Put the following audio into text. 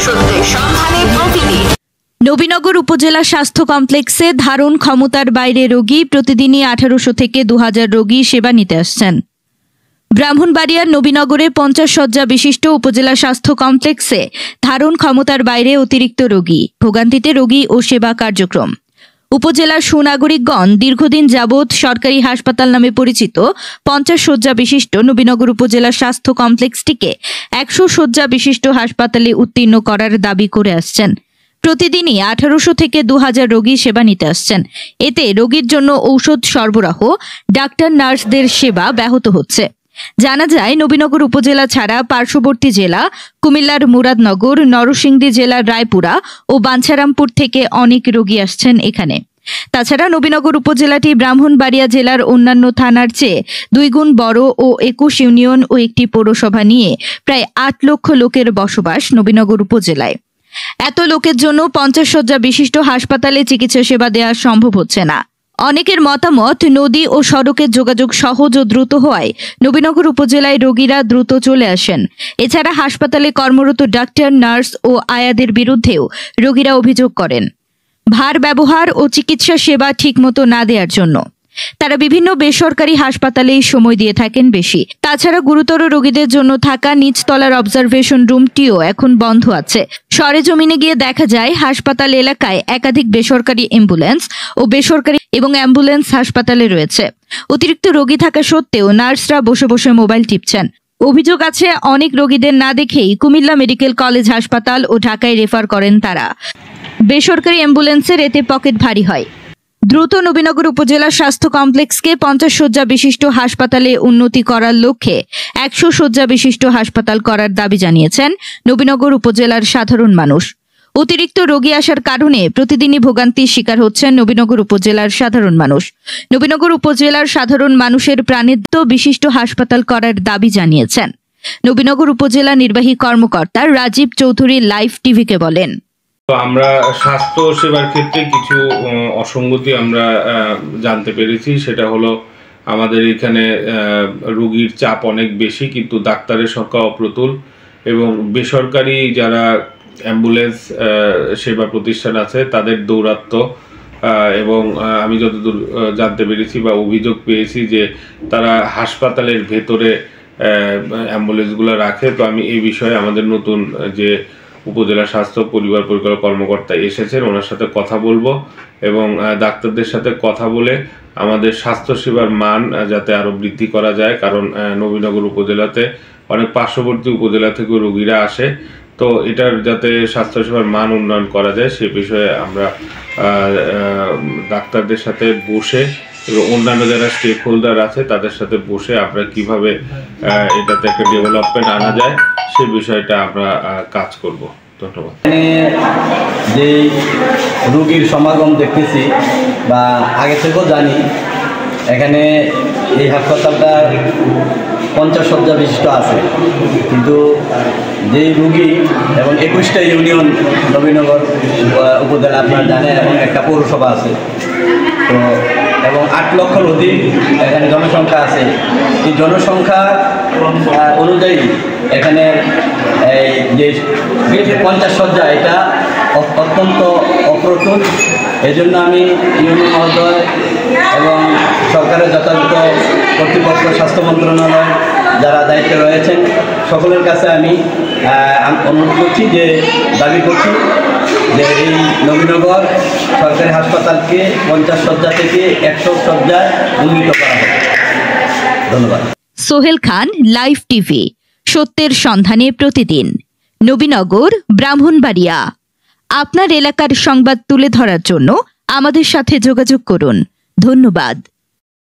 সত্যের সন্ধানে প্রতিদিন। নবীনগর উপজেলা স্বাস্থ্য কমপ্লেক্সে ধারণ ক্ষমতার বাইরে রোগী প্রতিদিনই 1800 থেকে 2000 রোগী সেবা নিতে আসছেন। ব্রাহ্মণবাড়িয়ার নবীনগরে 50 শয্যা বিশিষ্ট উপজেলা স্বাস্থ্য কমপ্লেক্সে ধারণ ক্ষমতার বাইরে অতিরিক্ত রোগী, ভোগান্তিতে রোগী ও সেবা কার্যক্রম। উপজেলার সুনাগরিকগণ দীর্ঘদিন যাবৎ সরকারি হাসপাতাল নামে পরিচিত 50 শয্যা বিশিষ্ট নবীনগর উপজেলা স্বাস্থ্য কমপ্লেক্সটিকে 100 শয্যা বিশিষ্ট হাসপাতালে উত্তীর্ণ করার দাবি করে আসছেন। প্রতিদিনই 1800 থেকে 2000 রোগী সেবা নিতে আসছেন। এতে রোগীর জন্য ঔষধ সরবরাহ, ডাক্তার নার্সদের সেবা ব্যাহত হচ্ছে। জানা যায়, নবীনগর উপজেলা ছাড়া পার্শ্ববর্তী জেলা কুমিল্লার মুরাদনগর, নরসিংদী জেলার রায়পুরা ও বাঞ্ছারামপুর থেকে অনেক রোগী আসছেন এখানে। তাছাড়া নবীনগর উপজেলাটি ব্রাহ্মণবাড়িয়া জেলার অন্যান্য থানার চেয়ে 2 গুণ বড় ও 21 ইউনিয়ন ও একটি পৌরসভা নিয়ে প্রায় 8 লক্ষ লোকের বসবাস নবীনগর উপজেলায়। এত লোকের জন্য 50 শয্যা বিশিষ্ট হাসপাতালে চিকিৎসা সেবা দেওয়া সম্ভব হচ্ছে না। অনেকের মতামত, নদী ও সড়কের যোগাযোগ সহজ ও দ্রুত হওয়ায় নবীনগর উপজেলায় রোগীরা দ্রুত চলে আসেন। এছাড়া হাসপাতালে কর্মরত ডাক্তার, নার্স ও আয়াদের বিরুদ্ধেও রোগীরা অভিযোগ করেন ভার ব্যবহার ও চিকিৎসা সেবা ঠিকমতো না দেওয়ার জন্য। তারা বিভিন্ন বেসরকারি হাসপাতালেই সময় দিয়ে থাকেন বেশি। তাছাড়া গুরুতর রোগীদের জন্য থাকা নিচতলার অবজারভেশন রুমটিও এখন বন্ধ আছে। সরেজমিনে গিয়ে দেখা যায়, হাসপাতাল এলাকায় একাধিক বেসরকারি অ্যাম্বুলেন্স ও বেসরকারি এবং অ্যাম্বুলেন্স হাসপাতালে রয়েছে। অতিরিক্ত রোগী থাকা সত্ত্বেও নার্সরা বসে বসে মোবাইল টিপছেন। অভিযোগ আছে, অনেক রোগীদের না দেখেই কুমিল্লা মেডিকেল কলেজ হাসপাতাল ও ঢাকায় রেফার করেন তারা। বেসরকারি অ্যাম্বুলেন্সের এতে পকেট ভারী হয়। দ্রুত নবীনগর উপজেলা স্বাস্থ্য কমপ্লেক্সকে 50 শয্যা বিশিষ্ট হাসপাতালে উন্নতি করার লক্ষ্যে 100 শয্যা বিশিষ্ট হাসপাতাল করার দাবি জানিয়েছেন নবীনগর উপজেলার সাধারণ মানুষ। অতিরিক্ত রোগী আসার কারণে প্রতিদিনই ভোগান্তির শিকার হচ্ছেন নবীনগর উপজেলার সাধারণ মানুষ। নবীনগর উপজেলার সাধারণ মানুষের প্রাণিত্ব বিশিষ্ট হাসপাতাল করার দাবি জানিয়েছেন নবীনগর উপজেলা নির্বাহী কর্মকর্তা রাজীব চৌধুরী লাইভ টিভিকে বলেন। আমরা স্বাস্থ্য সেবার ক্ষেত্রে কিছু অসঙ্গতি আমরা জানতে পেরেছি। সেটা হলো, আমাদের এখানে রোগীর চাপ অনেক বেশি, কিন্তু ডাক্তারের সংখ্যা অপ্রতুল, এবং বেসরকারি যারা অ্যাম্বুলেন্স সেবা প্রতিষ্ঠান আছে তাদের দৌরাত্ম্য, এবং আমি যতদূর জানতে পেরেছি বা অভিযোগ পেয়েছি যে তারা হাসপাতালের ভেতরে অ্যাম্বুলেন্সগুলো রাখে। তো আমি এই বিষয়ে আমাদের নতুন যে উপজেলা স্বাস্থ্য পরিবার পরিকল্পনা কর্মকর্তা এসেছেন, ওনার সাথে কথা বলবো এবং ডাক্তারদের সাথে কথা বলে আমাদের স্বাস্থ্যসেবার মান যাতে আরও বৃদ্ধি করা যায়। কারণ নবীনগর উপজেলাতে অনেক পার্শ্ববর্তী উপজেলা থেকে রোগীরা আসে, তো এটার যাতে স্বাস্থ্যসেবার মান উন্নয়ন করা যায় সে বিষয়ে আমরা ডাক্তারদের সাথে বসে এবং অন্যান্য যারা স্টেক হোল্ডার আছে তাদের সাথে বসে আমরা কিভাবে এটাতে একটা ডেভেলপমেন্ট আনা যায় সে বিষয়টা আমরা কাজ করব। ধন্যবাদ। যে রোগীর সমাগম দেখতেছি বা আগে থেকেও জানি, এখানে এই হাসপাতালটা 50 শয্যা বিশিষ্ট আছে, কিন্তু যেই রোগী এবং 21টা ইউনিয়ন নবীনগর উপজেলা আপনারা জানেন, এবং একটা পৌরসভা আছে, তো এবং 8 লক্ষর অধিক এখানে জনসংখ্যা আছে। এই জনসংখ্যা অনুযায়ী এখানে এই যে 50 শয্যা এটা অত্যন্ত অপ্রতুল। এই জন্য আমি ইউনিয়ন মহোদয় এবং সরকারের যথাযথ কর্তৃপক্ষ, স্বাস্থ্য মন্ত্রণালয় যারা দায়িত্বে রয়েছেন সকলের কাছে আমি অনুরোধ করছি, যে দাবি করছি যে এই নবীনগর সরকারি হাসপাতালকে 50 শয্যা থেকে 100 শয্যায় উন্নীত করা হবে। ধন্যবাদ। সোহেল খান, লাইভ টিভি, সত্যের সন্ধানে প্রতিদিন, নবীনগর, ব্রাহ্মণবাড়িয়া। আপনার এলাকার সংবাদ তুলে ধরার জন্য আমাদের সাথে যোগাযোগ করুন। ধন্যবাদ।